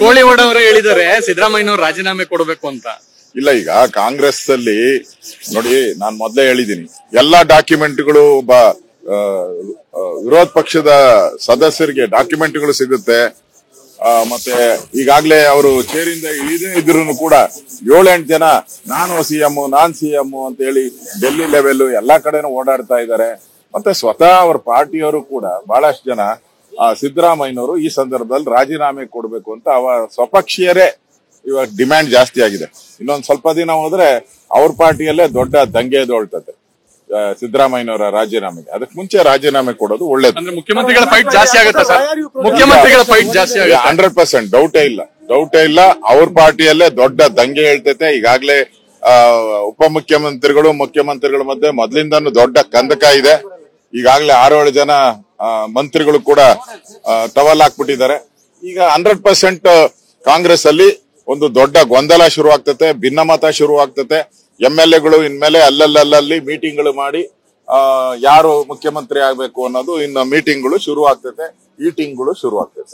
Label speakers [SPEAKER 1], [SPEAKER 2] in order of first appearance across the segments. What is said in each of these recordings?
[SPEAKER 1] ಕೋಳಿವಾಡ ಅವರು ಹೇಳಿದ್ದಾರೆ ಸಿದ್ದರಾಮಯ್ಯನವರು ರಾಜೀನಾಮೆ ಕೊಡಬೇಕು ಅಂತ.
[SPEAKER 2] ಇಲ್ಲ, ಈಗ ಕಾಂಗ್ರೆಸ್ ಅಲ್ಲಿ ನೋಡಿ, ನಾನು ಮೊದಲೇ ಹೇಳಿದ್ದೀನಿ, ಎಲ್ಲಾ ಡಾಕ್ಯುಮೆಂಟ್ಗಳು ವಿರೋಧ ಪಕ್ಷದ ಸದಸ್ಯರಿಗೆ ಡಾಕ್ಯುಮೆಂಟ್ಗಳು ಸಿಗುತ್ತೆ. ಮತ್ತೆ ಈಗಾಗಲೇ ಅವರು ಚೇರಿಂದ ಇಳಿದೇ ಇದ್ರು ಕೂಡ 7-8 ಜನ ನಾನು ಸಿಎಂ ಅಂತ ಹೇಳಿ ಡೆಲ್ಲಿ ಲೆವೆಲ್ ಎಲ್ಲಾ ಕಡೆನೂ ಓಡಾಡ್ತಾ ಇದ್ದಾರೆ. ಮತ್ತೆ ಸ್ವತಃ ಅವ್ರ ಪಾರ್ಟಿಯವರು ಕೂಡ ಬಹಳಷ್ಟು ಜನ ಸಿದ್ದರಾಮಯ್ಯನವರು ಈ ಸಂದರ್ಭದಲ್ಲಿ ರಾಜೀನಾಮೆ ಕೊಡಬೇಕು ಅಂತ ಸ್ವಪಕ್ಷೀಯರೇ ಇವಾಗ ಡಿಮ್ಯಾಂಡ್ ಜಾಸ್ತಿ ಆಗಿದೆ. ಇನ್ನೊಂದ್ ಸ್ವಲ್ಪ ದಿನ ಹೋದ್ರೆ ಅವ್ರ ಪಾರ್ಟಿಯಲ್ಲೇ ದೊಡ್ಡ ದಂಗೆ ಎದ್ದೊಳ್ತದೆ ಸಿದ್ದರಾಮಯ್ಯನವರ ರಾಜೀನಾಮೆಗೆ. ಅದಕ್ಕೆ ಮುಂಚೆ ರಾಜೀನಾಮೆ ಕೊಡೋದು ಒಳ್ಳೇದು.
[SPEAKER 1] ಅಂದ್ರೆ ಮುಖ್ಯಮಂತ್ರಿಗಳ ಫೈಟ್ ಜಾಸ್ತಿ ಆಗುತ್ತೆ ಸರ್. ಮುಖ್ಯಮಂತ್ರಿಗಳ ಫೈಟ್ ಜಾಸ್ತಿ ಆಗುತ್ತೆ
[SPEAKER 2] 100%. ಡೌಟೇ ಇಲ್ಲ. ಅವ್ರ ಪಾರ್ಟಿಯಲ್ಲೇ ದೊಡ್ಡ ದಂಗೆ ಹೇಳ್ತೈತೆ. ಈಗಾಗಲೇ ಉಪಮುಖ್ಯಮಂತ್ರಿಗಳು ಮುಖ್ಯಮಂತ್ರಿಗಳ ಮಧ್ಯೆ ಮೊದಲಿಂದಾನು ದೊಡ್ಡ ಕಂದಕ ಇದೆ. ಈಗಾಗಲೇ 6-7 ಜನ ಮಂತ್ರಿಗಳು ಕೂಡ ಟವಲ್ ಹಾಕ್ಬಿಟ್ಟಿದ್ದಾರೆ. ಈಗ 100% ಕಾಂಗ್ರೆಸ್ ಅಲ್ಲಿ ಒಂದು ದೊಡ್ಡ ಗೊಂದಲ ಶುರುವಾಗ್ತತೆ, ಭಿನ್ನಮತ ಶುರುವಾಗ್ತತೆ. MLAಗಳು ಇನ್ಮೇಲೆ ಅಲ್ಲಲ್ಲಿ ಮೀಟಿಂಗ್ಗಳು ಮಾಡಿ ಯಾರು ಮುಖ್ಯಮಂತ್ರಿ ಆಗ್ಬೇಕು ಅನ್ನೋದು ಇನ್ನು ಮೀಟಿಂಗ್ಗಳು ಶುರು ಆಗ್ತದೆ, ಈಟಿಂಗ್ಗಳು ಶುರು ಆಗ್ತದೆ.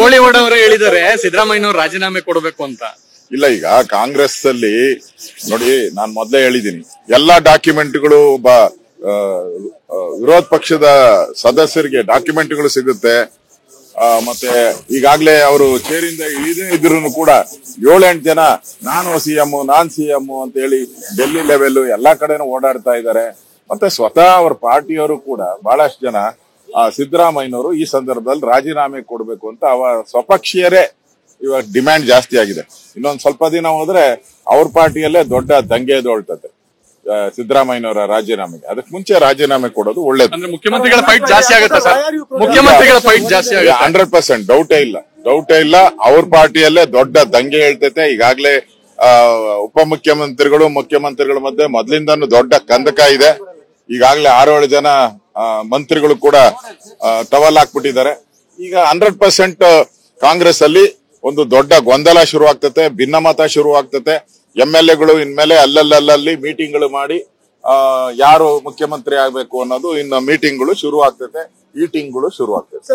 [SPEAKER 1] ಕೋಳಿವಾಡ ಅವರು ಹೇಳಿದ್ದಾರೆ ಸಿದ್ದರಾಮಯ್ಯನವರು ರಾಜೀನಾಮೆ ಕೊಡಬೇಕು ಅಂತ.
[SPEAKER 2] ಇಲ್ಲ, ಈಗ ಕಾಂಗ್ರೆಸ್ ಅಲ್ಲಿ ನೋಡಿ, ನಾನು ಮೊದಲೇ ಹೇಳಿದ್ದೀನಿ, ಎಲ್ಲಾ ಡಾಕ್ಯುಮೆಂಟ್ಗಳು ವಿರೋಧ ಪಕ್ಷದ ಸದಸ್ಯರಿಗೆ ಡಾಕ್ಯುಮೆಂಟ್ಗಳು ಸಿಗುತ್ತೆ. ಮತ್ತೆ ಈಗಾಗಲೇ ಅವರು ಚೇರಿಂದ ಇಳಿದೇ ಇದ್ರು ಕೂಡ 7-8 ಜನ ನಾನು ಸಿಎಂ ಅಂತ ಹೇಳಿ ಡೆಲ್ಲಿ ಲೆವೆಲ್ ಎಲ್ಲಾ ಕಡೆನೂ ಓಡಾಡ್ತಾ ಇದ್ದಾರೆ. ಮತ್ತೆ ಸ್ವತಃ ಅವ್ರ ಪಾರ್ಟಿಯವರು ಕೂಡ ಬಹಳಷ್ಟು ಜನ ಸಿದ್ದರಾಮಯ್ಯನವರು ಈ ಸಂದರ್ಭದಲ್ಲಿ ರಾಜೀನಾಮೆ ಕೊಡಬೇಕು ಅಂತ ಸ್ವಪಕ್ಷೀಯರೇ ಇವಾಗ ಡಿಮ್ಯಾಂಡ್ ಜಾಸ್ತಿ ಆಗಿದೆ. ಇನ್ನೊಂದ್ ಸ್ವಲ್ಪ ದಿನ ಹೋದ್ರೆ ಅವ್ರ ಪಾರ್ಟಿಯಲ್ಲೇ ದೊಡ್ಡ ದಂಗೆ ಎದ್ದೊಳ್ತದೆ ಸಿದ್ದರಾಮಯ್ಯನವರ ರಾಜೀನಾಮೆಗೆ. ಅದಕ್ಕೆ ಮುಂಚೆ ರಾಜೀನಾಮೆ ಕೊಡೋದು ಒಳ್ಳೇದು.
[SPEAKER 1] ಅಂದ್ರೆ ಮುಖ್ಯಮಂತ್ರಿಗಳ ಫೈಟ್ ಜಾಸ್ತಿ ಆಗುತ್ತೆ ಸರ್. ಮುಖ್ಯಮಂತ್ರಿಗಳ ಫೈಟ್ ಜಾಸ್ತಿ ಆಗುತ್ತೆ
[SPEAKER 2] 100%. ಡೌಟೇ ಇಲ್ಲ. ಅವ್ರ ಪಾರ್ಟಿಯಲ್ಲೇ ದೊಡ್ಡ ದಂಗೆ ಹೇಳ್ತೈತೆ. ಈಗಾಗಲೇ ಉಪಮುಖ್ಯಮಂತ್ರಿಗಳು ಮುಖ್ಯಮಂತ್ರಿಗಳ ಮಧ್ಯೆ ಮೊದಲಿಂದಾನು ದೊಡ್ಡ ಕಂದಕ ಇದೆ. ಈಗಾಗಲೇ 6-7 ಜನ ಮಂತ್ರಿಗಳು ಕೂಡ ಟವಲ್ ಹಾಕ್ಬಿಟ್ಟಿದ್ದಾರೆ. ಈಗ 100% ಕಾಂಗ್ರೆಸ್ ಅಲ್ಲಿ ಒಂದು ದೊಡ್ಡ ಗೊಂದಲ ಶುರುವಾಗ್ತತೆ, ಭಿನ್ನಮತ ಶುರುವಾಗ್ತತೆ. MLAಗಳು ಇನ್ಮೇಲೆ ಅಲ್ಲಲ್ಲಿ ಮೀಟಿಂಗ್ಗಳು ಮಾಡಿ ಯಾರು ಮುಖ್ಯಮಂತ್ರಿ ಆಗ್ಬೇಕು ಅನ್ನೋದು ಇನ್ನು ಮೀಟಿಂಗ್ಗಳು ಶುರು ಆಗ್ತದೆ, ಈಟಿಂಗ್ಗಳು ಶುರು ಆಗ್ತದೆ.